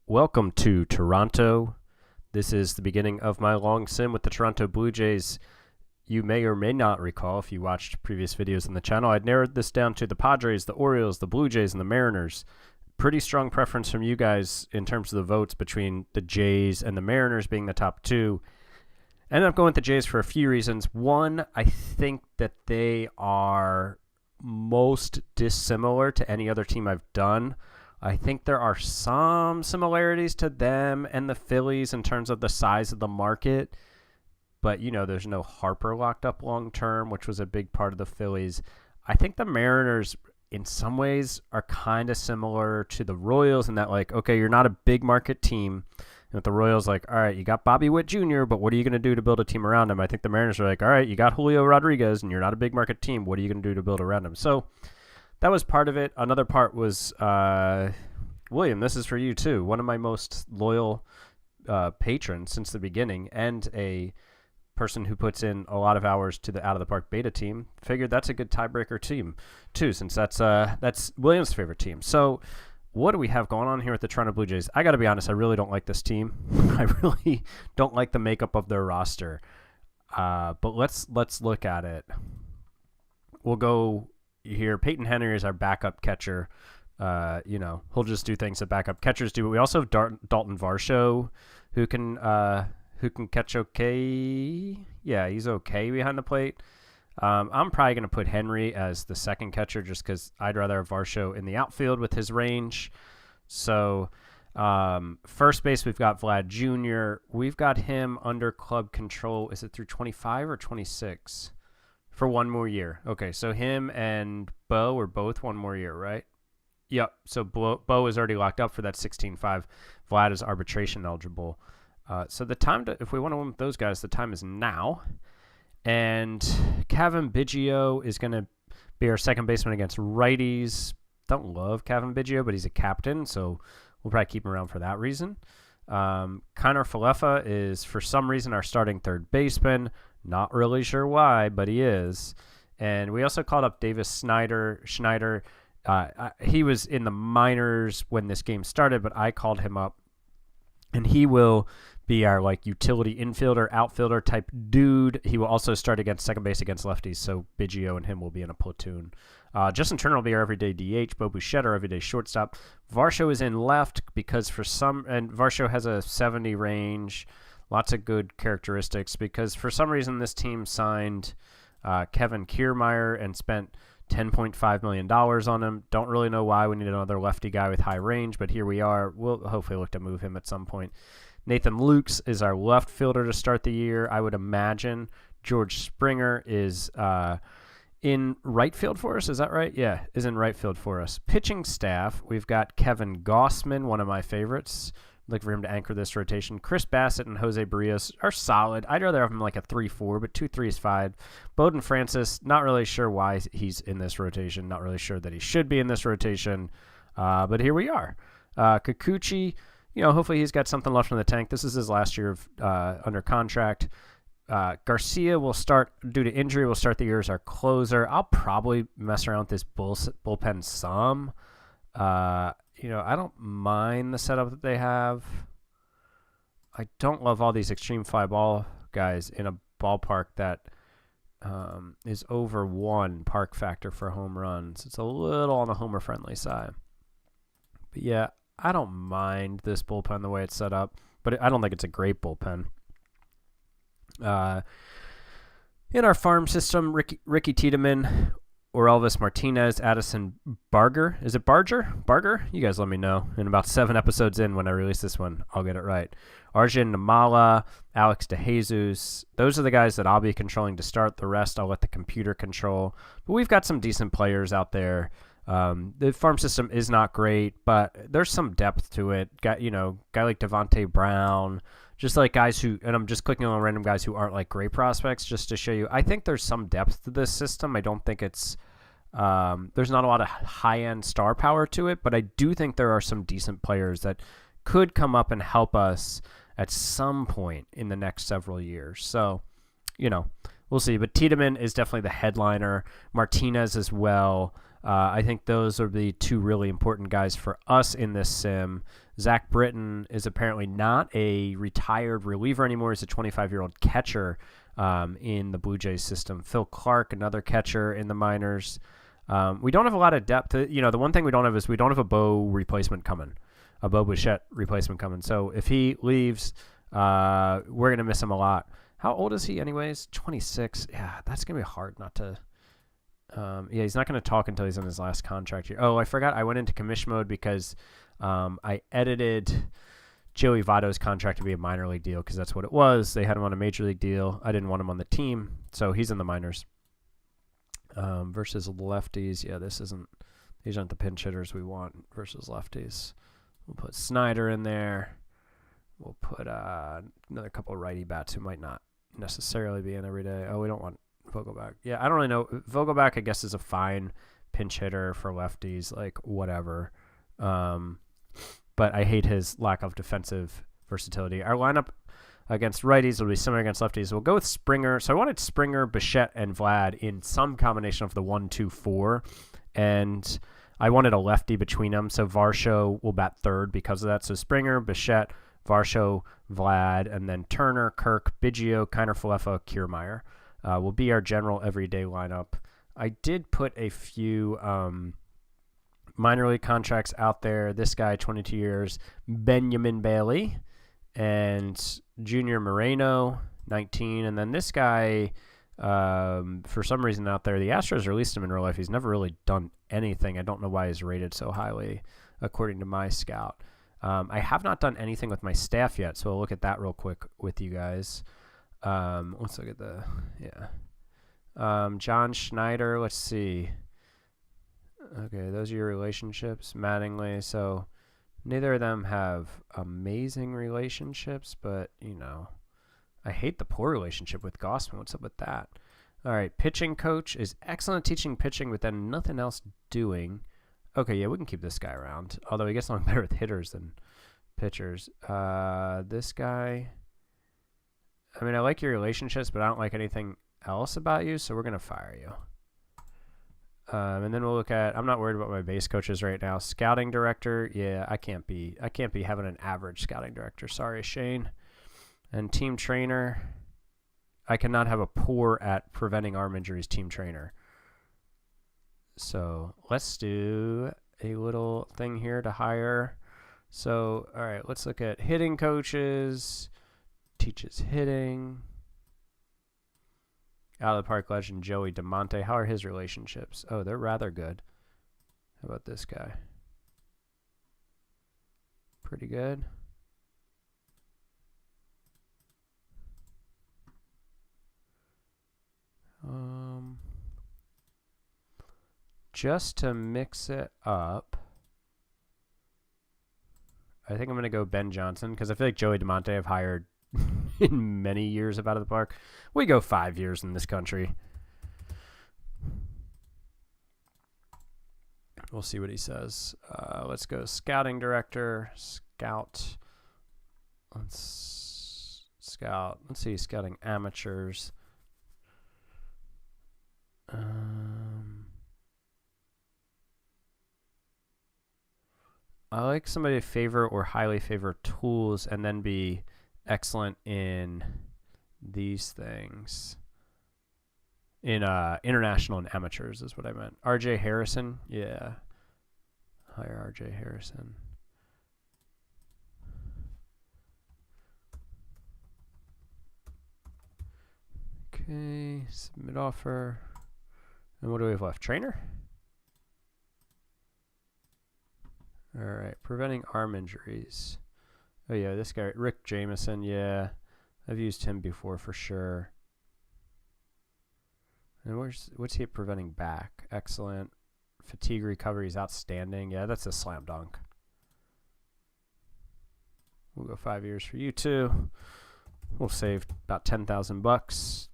Welcome to Toronto. This is the beginning of my long sim with the Toronto Blue Jays. You may or may not recall, if you watched previous videos on the channel, I'd narrowed this down to the Padres, the Orioles, the Blue Jays, and the Mariners. Pretty strong preference from you guys in terms of the votes between the Jays and the Mariners being the top two. Ended up going with the Jays for a few reasons. One, I think that they are most dissimilar to any other team I've done. I think there are some similarities to them and the Phillies in terms of the size of the market. But, you know, there's no Harper locked up long term, which was a big part of the Phillies. I think the Mariners, in some ways, are kind of similar to the Royals in that, like, okay, you're not a big market team. And with the Royals, like, all right, you got Bobby Witt Jr., but what are you going to do to build a team around him? I think the Mariners are like, all right, you got Julio Rodriguez, and you're not a big market team. What are you going to do to build around him? So that was part of it. Another part was, William, this is for you too. One of my most loyal patrons since the beginning, and a person who puts in a lot of hours to the Out of the Park beta team. Figured that's a good tiebreaker team too, since that's William's favorite team. So what do we have going on here with the Toronto Blue Jays? I got to be honest, I really don't like this team. I really don't like the makeup of their roster. But let's look at it. We'll go here. Peyton Henry is our backup catcher. He'll just do things that backup catchers do. But we also have Dalton Varsho, who can catch okay. Yeah, he's okay behind the plate. I'm probably going to put Henry as the second catcher just because I'd rather have Varsho in the outfield with his range. So first base, we've got Vlad Jr. We've got him under club control. Is it through 25 or 26? For one more year. Okay, so him and Bo are both one more year, right? Yep, so Bo is already locked up for that 16-5. Vlad is arbitration eligible. So the time if we want to win with those guys, the time is now. And Kevin Biggio is going to be our second baseman against righties. Don't love Kevin Biggio, but he's a captain, so we'll probably keep him around for that reason. Kiner Falefa is, for some reason, our starting third baseman. Not really sure why, but he is. And we also called up Davis Schneider. He was in the minors when this game started, but I called him up. And he will be our utility infielder, outfielder type dude. He will also start against second base against lefties, so Biggio and him will be in a platoon. Justin Turner will be our everyday DH. Bo Bichette, our everyday shortstop. Varsho is in left because and Varsho has a 70 range. Lots of good characteristics because for some reason this team signed Kevin Kiermaier and spent $10.5 million on him. Don't really know why. We need another lefty guy with high range, but here we are. We'll hopefully look to move him at some point. Nathan Lukes is our left fielder to start the year. I would imagine George Springer is in right field for us. Is that right? Yeah, is in right field for us. Pitching staff, we've got Kevin Gossman, one of my favorites. I'd like for him to anchor this rotation. Chris Bassett and Jose Barrios are solid. I'd rather have him like a 3-4, but 2-3 is fine. Bowden Francis, not really sure why he's in this rotation. Not really sure that he should be in this rotation, but here we are. Kikuchi, hopefully he's got something left in the tank. This is his last year of under contract. Garcia will start, due to injury, will start the year as our closer. I'll probably mess around with this bullpen some. I don't mind the setup that they have. I don't love all these extreme fly ball guys in a ballpark that is over 1 park factor for home runs. It's a little on the homer-friendly side. But, yeah, I don't mind this bullpen the way it's set up, but I don't think it's a great bullpen. In our farm system, Ricky Tiedemann, Orelvis Martinez, Addison Barger. Is it Barger? You guys let me know. In about 7 episodes in when I release this one, I'll get it right. Arjun Namala, Alex DeJesus. Those are the guys that I'll be controlling to start. The rest I'll let the computer control. But we've got some decent players out there. The farm system is not great, but there's some depth to it. Guy like Devontae Brown. Just like guys who, and I'm just clicking on random guys who aren't like great prospects just to show you. I think there's some depth to this system. I don't think it's, there's not a lot of high-end star power to it, but I do think there are some decent players that could come up and help us at some point in the next several years. So, we'll see. But Tiedemann is definitely the headliner. Martinez as well. I think those are the two really important guys for us in this sim. Zach Britton is apparently not a retired reliever anymore. He's a 25-year-old catcher in the Blue Jays system. Phil Clark, another catcher in the minors. We don't have a lot of depth. The one thing we don't have is we don't have a Bo replacement coming, a Bo Bichette replacement coming. So if he leaves, we're going to miss him a lot. How old is he anyways? 26. Yeah, that's going to be hard not to... he's not going to talk until he's in his last contract year. Oh, I forgot I went into commission mode because I edited Joey Votto's contract to be a minor league deal because that's what it was. They had him on a major league deal. I didn't want him on the team, so he's in the minors. Versus lefties. Yeah, these aren't the pinch hitters we want versus lefties. We'll put Snyder in there. We'll put another couple of righty bats who might not necessarily be in every day. Oh, we don't want Vogelback. Yeah, I don't really know. Vogelback, I guess, is a fine pinch hitter for lefties, like whatever. But I hate his lack of defensive versatility. Our lineup against righties will be similar against lefties. We'll go with Springer. So I wanted Springer, Bichette, and Vlad in some combination of the 1-2-4. And I wanted a lefty between them. So Varsho will bat third because of that. So Springer, Bichette, Varsho, Vlad, and then Turner, Kirk, Biggio, Kiner Falefa, Kiermaier will be our general everyday lineup. I did put a few minor league contracts out there. This guy, 22 years, Benjamin Bailey, and Junior Moreno, 19. And then this guy, for some reason out there, the Astros released him in real life. He's never really done anything. I don't know why he's rated so highly, according to my scout. I have not done anything with my staff yet, so I'll look at that real quick with you guys. Let's look at John Schneider. Let's see. Okay, those are your relationships. Mattingly. So neither of them have amazing relationships, but, I hate the poor relationship with Gossman. What's up with that? All right, pitching coach is excellent teaching pitching, but then nothing else doing. Okay, yeah, we can keep this guy around, although he gets along better with hitters than pitchers. This guy, I mean, I like your relationships, but I don't like anything else about you, so we're going to fire you. And then we'll look at, I'm not worried about my base coaches right now. Scouting director, yeah, I can't be having an average scouting director. Sorry, Shane. And team trainer, I cannot have a poor at preventing arm injuries team trainer. So let's do a little thing here to hire. So, all right, let's look at hitting coaches. Teaches hitting. Out of the park legend Joey DeMonte. How are his relationships? Oh, they're rather good. How about this guy? Pretty good. Just to mix it up, I think I'm going to go Ben Johnson because I feel like Joey DeMonte I've hired in many years of Out of the Park. We go 5 years in this country. We'll see what he says. Let's go scouting director. Scout. Let's scout. Let's see, scouting amateurs. I like somebody to favor or highly favor tools and then be excellent in these things. In international and amateurs is what I meant. RJ Harrison, yeah. Hire RJ Harrison. Okay, submit offer. And what do we have left? Trainer? All right, preventing arm injuries. Oh, yeah, this guy, Rick Jameson, yeah. I've used him before for sure. And what's he at preventing back? Excellent. Fatigue recovery is outstanding. Yeah, that's a slam dunk. We'll go 5 years for you too. We'll save about $10,000.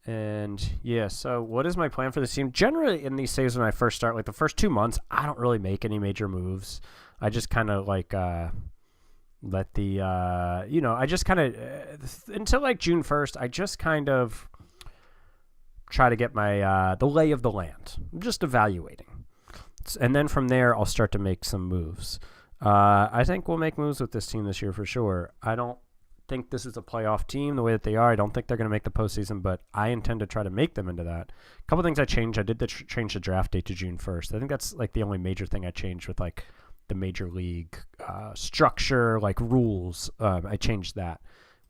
And yeah, so what is my plan for this team? Generally in these saves when I first start, like the first 2 months, I don't really make any major moves. I just kind of like let the, I just kind of, until like June 1st, I just kind of try to get my the lay of the land. I'm just evaluating. And then from there, I'll start to make some moves. I think we'll make moves with this team this year for sure. I don't think this is a playoff team the way that they are. I don't think they're going to make the postseason, but I intend to try to make them into that. A couple things I changed. I did change the draft date to June 1st. I think that's like the only major thing I changed with like the major league structure, like rules. I changed that.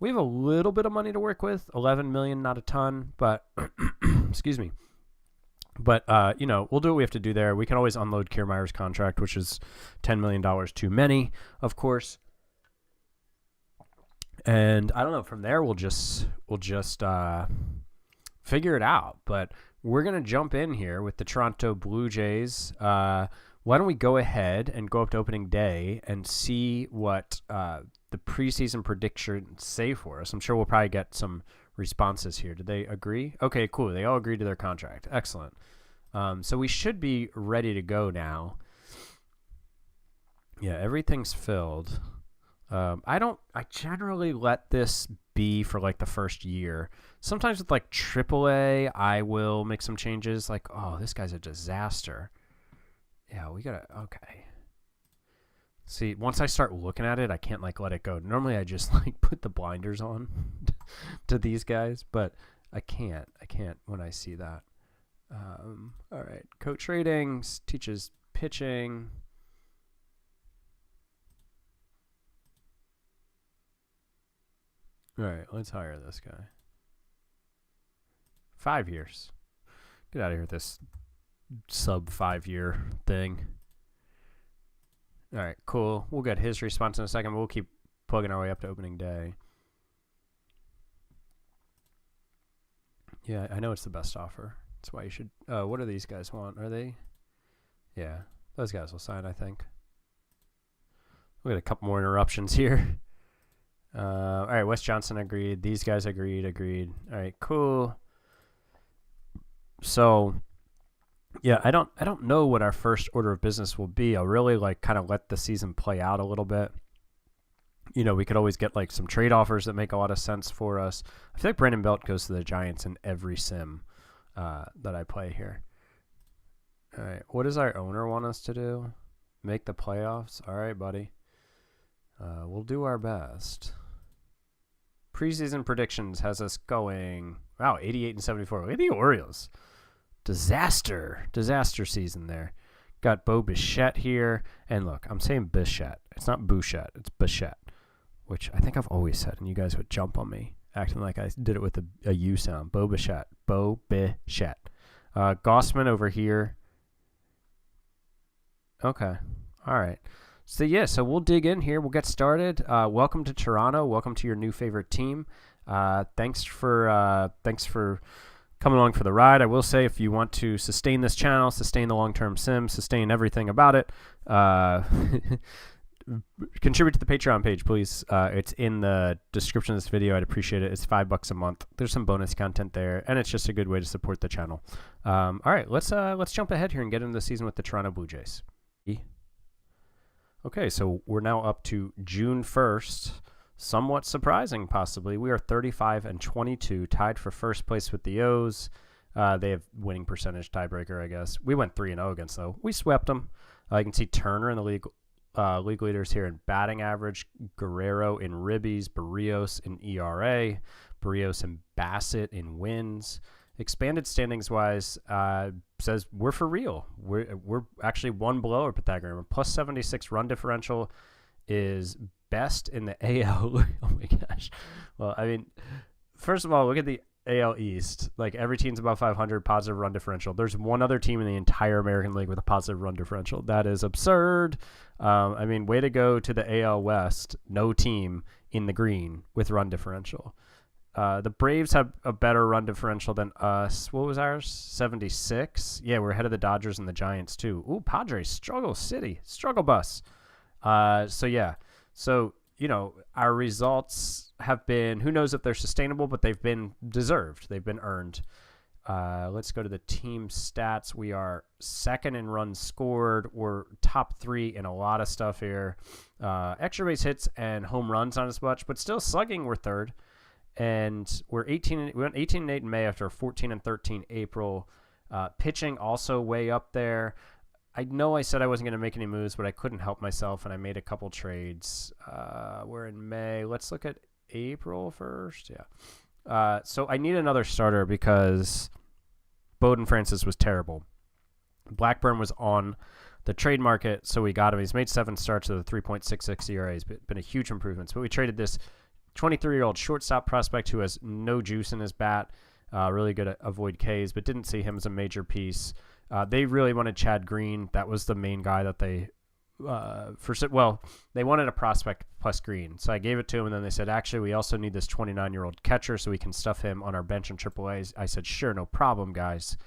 We have a little bit of money to work with, 11 million, not a ton, but excuse me. But, we'll do what we have to do there. We can always unload Kiermaier's contract, which is $10 million too many, of course. And I don't know, from there we'll just figure it out. But we're going to jump in here with the Toronto Blue Jays. Why don't we go ahead and go up to opening day and see what the preseason predictions say for us. I'm sure we'll probably get some responses here. Did they agree? Okay, cool. They all agreed to their contract. Excellent. So we should be ready to go now. Yeah, everything's filled. I generally let this be for like the first year. Sometimes with like AAA, I will make some changes. Like, oh, this guy's a disaster. Yeah, we gotta, okay. See, once I start looking at it, I can't like let it go. Normally I just like put the blinders on to these guys, but I can't when I see that. All right, coach ratings, teaches pitching. All right, let's hire this guy. 5 years. Get out of here with this sub 5-year thing. All right, cool. We'll get his response in a second. We'll keep plugging our way up to opening day. Yeah, I know it's the best offer. That's why you should. What do these guys want? Are they? Yeah, those guys will sign, I think. We'll get a couple more interruptions here. All right, Wes Johnson agreed. These guys agreed. All right, cool. So, yeah, I don't know what our first order of business will be. I'll really like kind of let the season play out a little bit. You know, we could always get like some trade offers that make a lot of sense for us. I feel like Brandon Belt goes to the Giants in every sim that I play here. All right, what does our owner want us to do? Make the playoffs? All right, buddy. We'll do our best. Preseason predictions has us going, wow, 88-74. Look at the Orioles. Disaster season there. Got Bo Bichette here. And look, I'm saying Bichette. It's not Bouchette. It's Bichette, which I think I've always said, and you guys would jump on me, acting like I did it with a U sound. Bo Bichette. Bo Bichette. Gossman over here. Okay. All right. So, yeah, so we'll dig in here. We'll get started. Welcome to Toronto. Welcome to your new favorite team. Thanks for coming along for the ride. I will say, if you want to sustain this channel, sustain the long-term sim, sustain everything about it, contribute to the Patreon page, please. It's in the description of this video. I'd appreciate it. It's $5 a month. There's some bonus content there, and it's just a good way to support the channel. All right, let's jump ahead here and get into the season with the Toronto Blue Jays. Okay, so we're now up to June 1st. Somewhat surprising, possibly. We are 35-22, tied for first place with the O's. They have winning percentage tiebreaker, I guess. We went 3-0 against them. We swept them. You can see Turner in the league leaders here in batting average, Guerrero in ribbies, Barrios in ERA, Barrios and Bassett in wins. Expanded standings-wise, says we're for real. We're actually one below our Pythagorean. Plus 76 run differential is best in the AL. Oh my gosh. Well, I mean, first of all, look at the AL East. Like, every team's above 500, positive run differential. There's one other team in the entire American League with a positive run differential. That is absurd. I mean, way to go to the AL West. No team in the green with run differential. The Braves have a better run differential than us. What was ours? 76? Yeah, we're ahead of the Dodgers and the Giants, too. Ooh, Padres, struggle city, struggle bus. So, yeah. So, you know, our results have been, who knows if they're sustainable, but they've been deserved. They've been earned. Let's go to the team stats. We are second in runs scored. We're top 3 in a lot of stuff here. Extra base hits and home runs not as much, but still slugging, we're third. and we went 18-8 in May after 14-13 April. Pitching also way up there. I know I said I wasn't going to make any moves, but I couldn't help myself, and I made a couple trades. We're in May. Let's look at April first. Yeah. So I need another starter because Bowden Francis was terrible. Blackburn was on the trade market, so we got him. He's made 7 starts with a 3.66 ERA. He's been a huge improvement. But we traded this 23-year-old shortstop prospect who has no juice in his bat, really good at avoid Ks, but didn't see him as a major piece. They really wanted Chad Green. That was the main guy that they they wanted a prospect plus Green. So I gave it to him, and then they said, actually, we also need this 29-year-old catcher so we can stuff him on our bench in AAA. I said, sure, no problem, guys.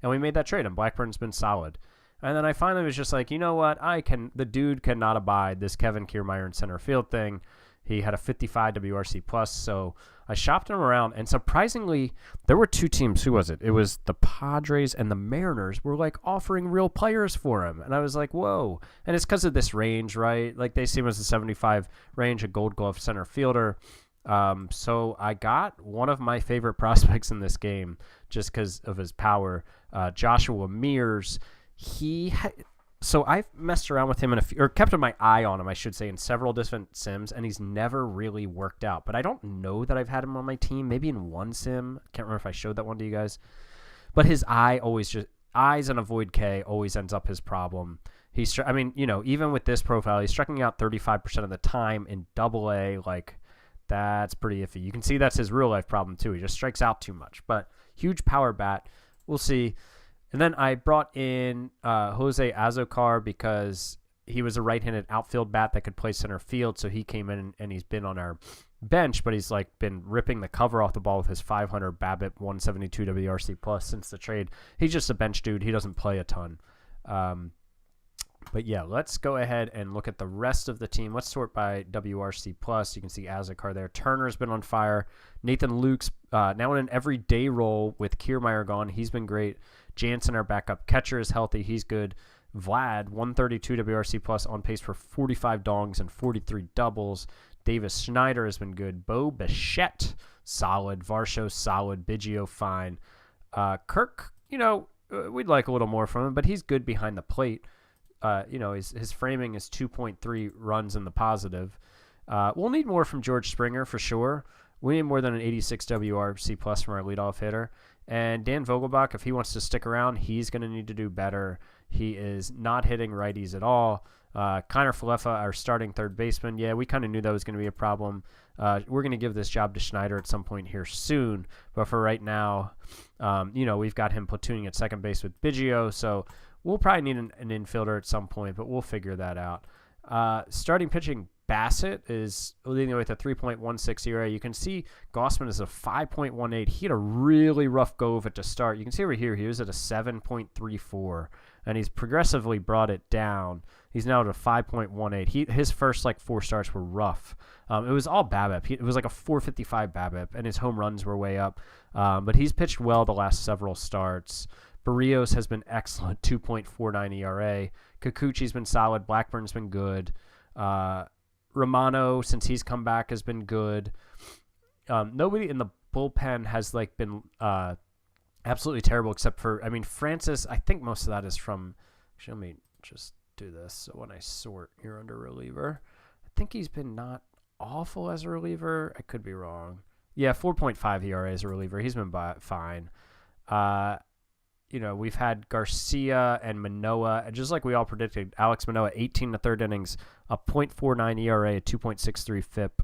And we made that trade, and Blackburn's been solid. And then I finally was just like, you know what? The dude cannot abide this Kevin Kiermaier in center field thing. He had a 55 WRC plus, so I shopped him around, and surprisingly, there were 2 teams. Who was it? It was the Padres and the Mariners were like offering real players for him, and I was like, whoa. And it's because of this range, right? Like they see him as a 75 range, a Gold Glove center fielder. So I got one of my favorite prospects in this game just because of his power, Joshua Mears. So I've messed around with him or kept my eye on him, I should say, in several different sims, and he's never really worked out. But I don't know that I've had him on my team. Maybe in one sim. Can't remember if I showed that one to you guys. But his eyes and avoid K always ends up his problem. Even with this profile, he's striking out 35% of the time in AA. Like, that's pretty iffy. You can see that's his real life problem too. He just strikes out too much. But huge power bat. We'll see. And then I brought in Jose Azocar because he was a right-handed outfield bat that could play center field. So he came in and he's been on our bench, but he's like been ripping the cover off the ball with his 500 BABIP, 172 WRC plus since the trade. He's just a bench dude. He doesn't play a ton. But yeah, let's go ahead and look at the rest of the team. Let's sort by WRC plus. You can see Azocar there. Turner's been on fire. Nathan Luke's now in an everyday role with Kiermaier gone. He's been great. Jansen, our backup catcher, is healthy. He's good. Vlad, 132 WRC plus, on pace for 45 dongs and 43 doubles. Davis Schneider has been good. Bo Bichette, solid. Varsho, solid. Biggio, fine. Kirk, we'd like a little more from him, but he's good behind the plate. His framing is 2.3 runs in the positive. We'll need more from George Springer for sure. We need more than an 86 WRC plus from our leadoff hitter. And Dan Vogelbach, if he wants to stick around, he's going to need to do better. He is not hitting righties at all. Kiner Falefa, our starting third baseman, yeah, we kind of knew that was going to be a problem. We're going to give this job to Schneider at some point here soon. But for right now, we've got him platooning at second base with Biggio, so we'll probably need an infielder at some point, but we'll figure that out. Starting pitching, Bassett is leading the way with a 3.16 ERA. You can see Gossman is a 5.18. He had a really rough go of it to start. You can see over here he was at a 7.34, and he's progressively brought it down. He's now at a 5.18. His first 4 starts were rough. It was all BABIP. It was like a 455 BABIP, and his home runs were way up. But he's pitched well the last several starts. Barrios has been excellent, 2.49 ERA. Kikuchi's been solid. Blackburn's been good. Romano, since he's come back, has been good. Nobody in the bullpen has been absolutely terrible except for, Francis. I think most of that is from, actually, let me just do this. So when I sort here under reliever, I think he's been not awful as a reliever. I could be wrong. Yeah, 4.5 ERA as a reliever. He's been fine. We've had Garcia and Manoah, and just like we all predicted, Alex Manoah, 18 in the third innings, a .49 ERA, a 2.63 FIP.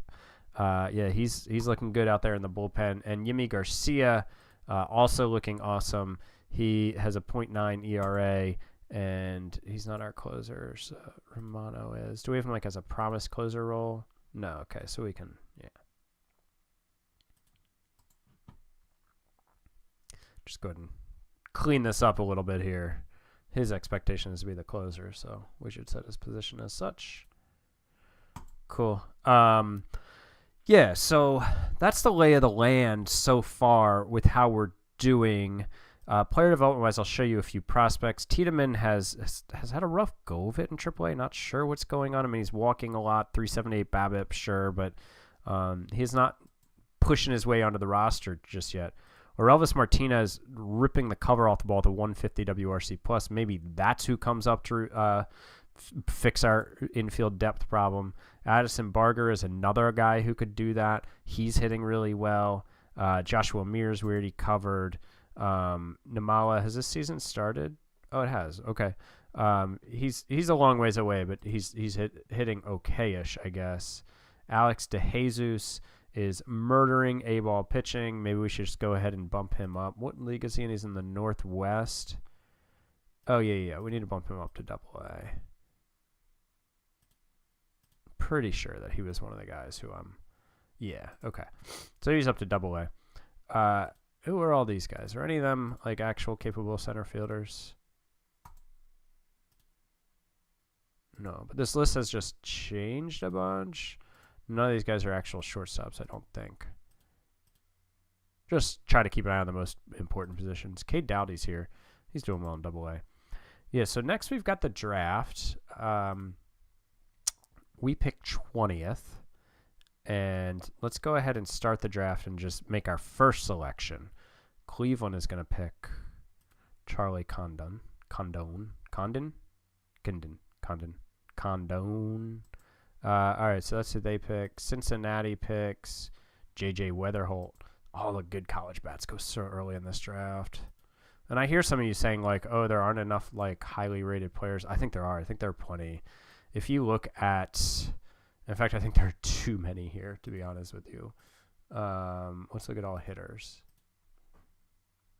He's looking good out there in the bullpen. And Yimi Garcia, also looking awesome. He has a .9 ERA, and he's not our closer. So Romano is. Do we have him as a promised closer role? No. Okay, so we can, yeah. Just go ahead and clean this up a little bit here. His expectation is to be the closer, so we should set his position as such. Cool. So that's the lay of the land so far with how we're doing. Player development-wise, I'll show you a few prospects. Tiedemann has had a rough go of it in AAA. Not sure what's going on. He's walking a lot, 378 BABIP, sure, but he's not pushing his way onto the roster just yet. Or Elvis Martinez ripping the cover off the ball to 150 WRC plus. Maybe that's who comes up to fix our infield depth problem. Addison Barger is another guy who could do that. He's hitting really well. Joshua Mears, we already covered. Namala, has this season started? Oh, it has. Okay. He's a long ways away, but he's hitting okay-ish, I guess. Alex DeJesus is murdering A-ball pitching. Maybe we should just go ahead and bump him up. What league is he in? He's in the Northwest. Oh, yeah. We need to bump him up to AA. Pretty sure that he was one of the guys who yeah, okay. So he's up to AA. Who are all these guys? Are any of them like actual capable center fielders? No, but this list has just changed a bunch. None of these guys are actual shortstops, I don't think. Just try to keep an eye on the most important positions. Cade Doughty's here. He's doing well in AA. Yeah, so next we've got the draft. We pick 20th. And let's go ahead and start the draft and just make our first selection. Cleveland is going to pick Charlie Condon. All right, so that's who they pick. Cincinnati picks J.J. Weatherholt. All the good college bats go so early in this draft. And I hear some of you saying, like, oh, there aren't enough, like, highly rated players. I think there are. I think there are plenty. If you look at... In fact, I think there are too many here, to be honest with you. Let's look at all hitters.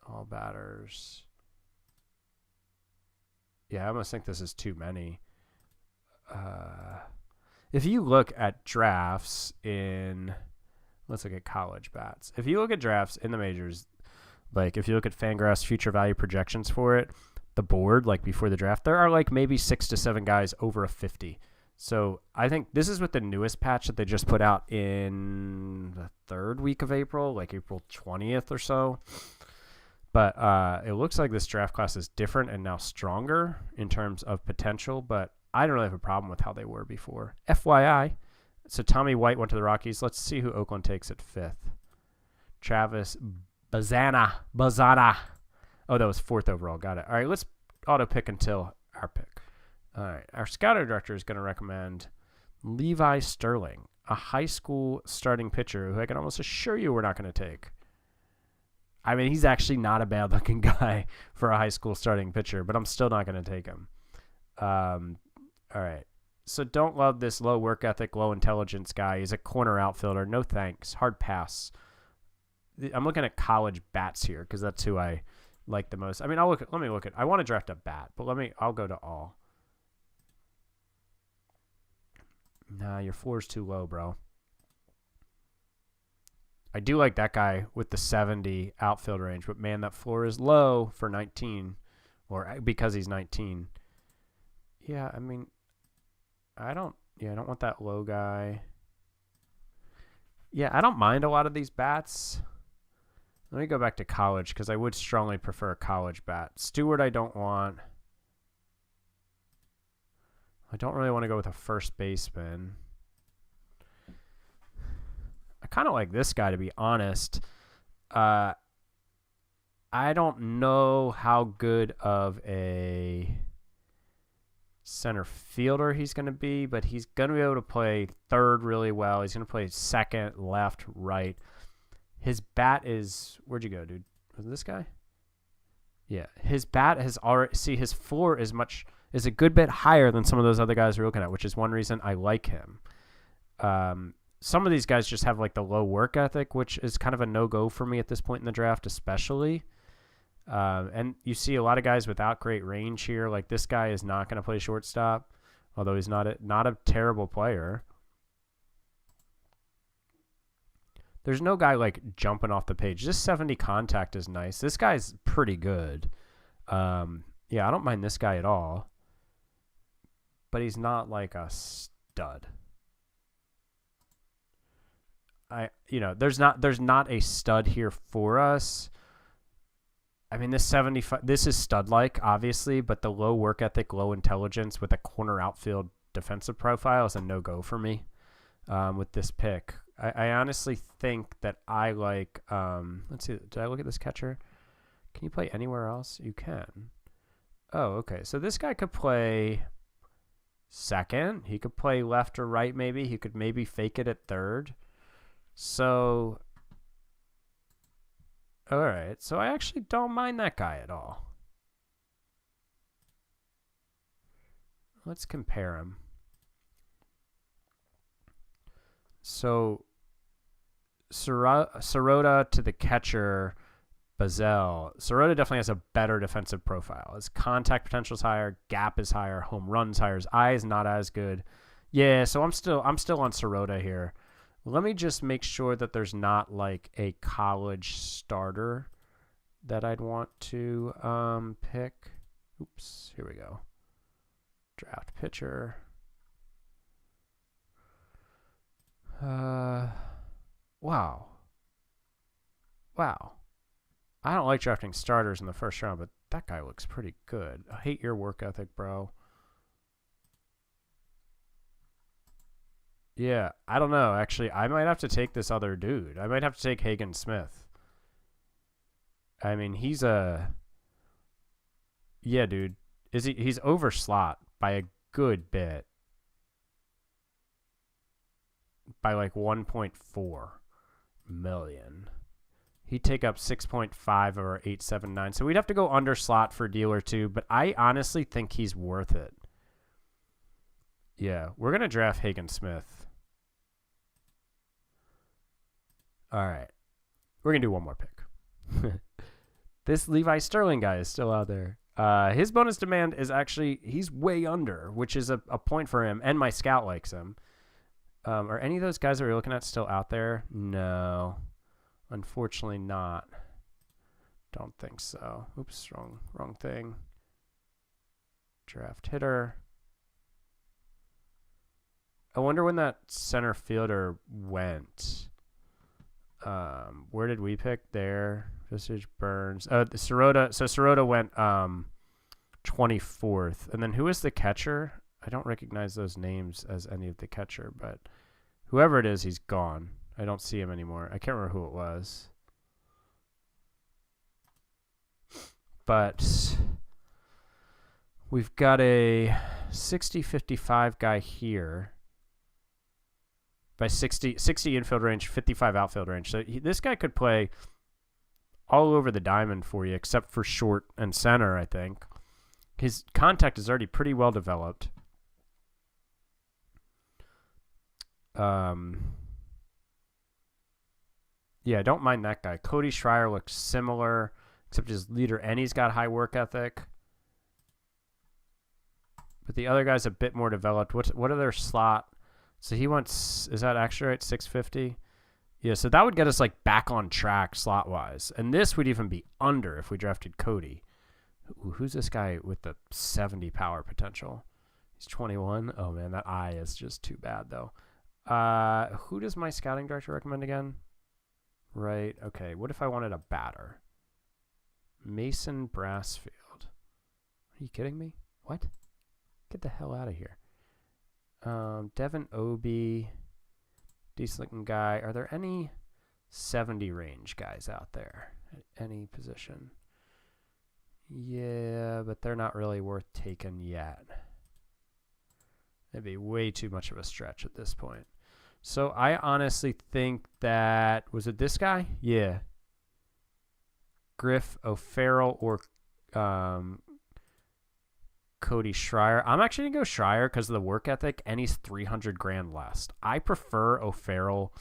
All batters. Yeah, I almost think this is too many. If you look at drafts in, let's look at college bats. If you look at drafts in the majors, like if you look at Fangraphs future value projections for it, the board, like before the draft, there are like maybe 6 to 7 guys over a 50. So I think this is with the newest patch that they just put out in the 3rd week of April, like April 20th or so. But it looks like this draft class is different and now stronger in terms of potential, but I don't really have a problem with how they were before. FYI, so Tommy White went to the Rockies. Let's see who Oakland takes at 5th. Travis Bazana. Oh, that was 4th overall. Got it. All right, let's auto pick until our pick. All right, our scouting director is going to recommend Levi Sterling, a high school starting pitcher who I can almost assure you we're not going to take. I mean, he's actually not a bad-looking guy for a high school starting pitcher, but I'm still not going to take him. All right, so don't love this low work ethic, low intelligence guy. He's a corner outfielder. No thanks. Hard pass. I'm looking at college bats here because that's who I like the most. I mean, let me look at. I want to draft a bat, but I'll go to all. Nah, your floor's too low, bro. I do like that guy with the 70 outfield range, but man, that floor is low for 19, or because he's 19. Yeah, I mean, I don't want that low guy. Yeah, I don't mind a lot of these bats. Let me go back to college because I would strongly prefer a college bat. Stewart, I don't want. I don't really want to go with a first baseman. I kind of like this guy, to be honest. I don't know how good of a center fielder he's going to be, but he's going to be able to play third really well. He's going to play second, left, right. His bat is... Where'd you go, dude? Was it this guy? Yeah. His bat has already... See, his floor is a good bit higher than some of those other guys we're looking at, which is one reason I like him. Some of these guys just have like the low work ethic, which is kind of a no-go for me at this point in the draft, especially. And you see a lot of guys without great range here. Like this guy is not going to play shortstop, although he's not a terrible player. There's no guy like jumping off the page. This 70 contact is nice. This guy's pretty good. Yeah, I don't mind this guy at all. But he's not like a stud. There's not a stud here for us. I mean, this 75, this is stud-like, obviously, but the low work ethic, low intelligence with a corner outfield defensive profile is a no-go for me with this pick. I honestly think that I like, let's see, did I look at this catcher? Can you play anywhere else? You can. Oh, okay. So this guy could play second. He could play left or right maybe. He could maybe fake it at third. So, all right. So I actually don't mind that guy at all. Let's compare him. So, Sirota to the catcher, Bazell. Sirota definitely has a better defensive profile. His contact potential is higher, gap is higher, home runs higher. His eye is not as good. Yeah, so I'm still on Sirota here. Let me just make sure that there's not like a college starter that I'd want to pick. Oops, here we go. Draft pitcher. Wow. I don't like drafting starters in the first round, but that guy looks pretty good. I hate your work ethic, bro. Yeah, I don't know. Actually, I might have to take this other dude. I might have to take Hagen Smith. I mean, he's a... Yeah, dude. He's over slot by a good bit. By like 1.4 million. He'd take up 6.5 or 879. So we'd have to go under slot for a deal or two, but I honestly think he's worth it. Yeah, we're going to draft Hagen Smith. All right. We're going to do one more pick. This Levi Sterling guy is still out there. His bonus demand is actually, he's way under, which is a point for him, and my scout likes him. Are any of those guys that we're looking at still out there? No. Unfortunately not. Don't think so. Oops, wrong thing. Draft hitter. I wonder when that center fielder went. Where did we pick? There. Visage Burns. Sirota. So Sirota went 24th. And then who is the catcher? I don't recognize those names as any of the catcher, but whoever it is, he's gone. I don't see him anymore. I can't remember who it was. But we've got a 60-55 guy here. By 60 infield range, 55 outfield range. So this guy could play all over the diamond for you, except for short and center, I think. His contact is already pretty well developed. Yeah, I don't mind that guy. Cody Schreier looks similar, except his leader, and he's got high work ethic. But the other guy's a bit more developed. What are their slot? So he wants, is that actually right? 650? Yeah, so that would get us like back on track slot-wise. And this would even be under if we drafted Cody. Who's this guy with the 70 power potential? He's 21. Oh, man, that eye is just too bad, though. Who does my scouting director recommend again? Right, okay. What if I wanted a batter? Mason Brassfield. Are you kidding me? What? Get the hell out of here. Devin Obie. Decent looking guy. Are there any 70 range guys out there at any position? Yeah, but they're not really worth taking yet. That'd be way too much of a stretch at this point. So I honestly think that, was it this guy? Yeah. Griff O'Farrell or Cody Schreier. I'm actually going to go Schreier because of the work ethic, and he's 300 grand less. I prefer O'Farrell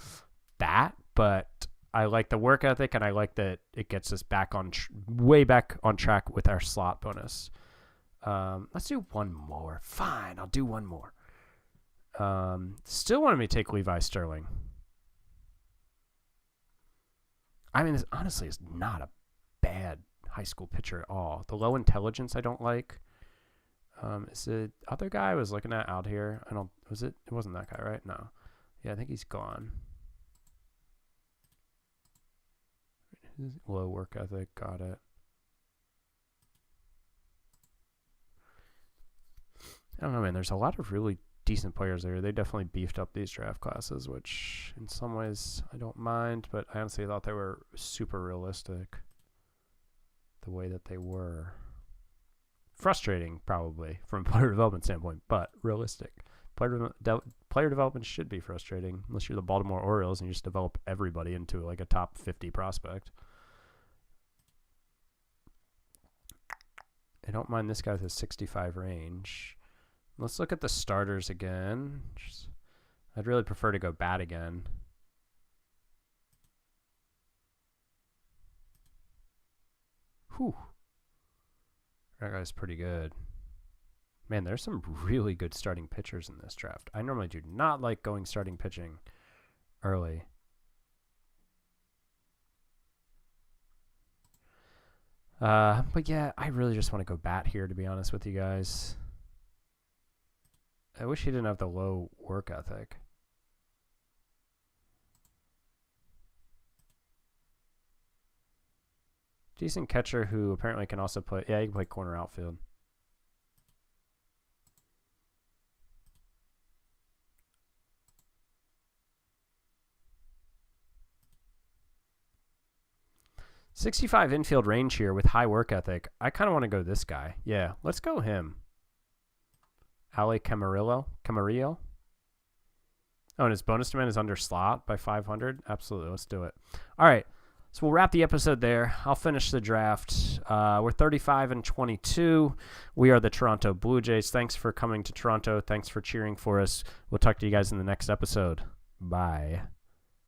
but I like the work ethic, and I like that it gets us back on way back on track with our slot bonus. Let's do one more. Fine, I'll do one more. Still wanted me to take Levi Sterling. I mean, this honestly is not a bad high school pitcher at all. The low intelligence I don't like. Is the other guy I was looking at out here? It wasn't that guy, right? No. Yeah, I think he's gone. Low work ethic, got it. I don't know, man. There's a lot of really decent players there. They definitely beefed up these draft classes, which in some ways I don't mind, but I honestly thought they were super realistic the way that they were. Frustrating, probably, from a player development standpoint, but realistic. Player development should be frustrating, unless you're the Baltimore Orioles and you just develop everybody into like a top 50 prospect. I don't mind this guy with a 65 range. Let's look at the starters again. I'd really prefer to go bat again. Whew. That guy's pretty good. Man, there's some really good starting pitchers in this draft. I normally do not like going starting pitching early. But yeah, I really just want to go bat here, to be honest with you guys. I wish he didn't have the low work ethic. Decent catcher who apparently can also play. Yeah, he can play corner outfield. .65 infield range here with high work ethic. I kind of want to go this guy. Yeah, let's go him. Ali Camarillo. Oh, and his bonus demand is under slot by 500. Absolutely, let's do it. All right, so we'll wrap the episode there. I'll finish the draft. We're 35-22. We are the Toronto Blue Jays. Thanks for coming to Toronto. Thanks for cheering for us. We'll talk to you guys in the next episode. Bye.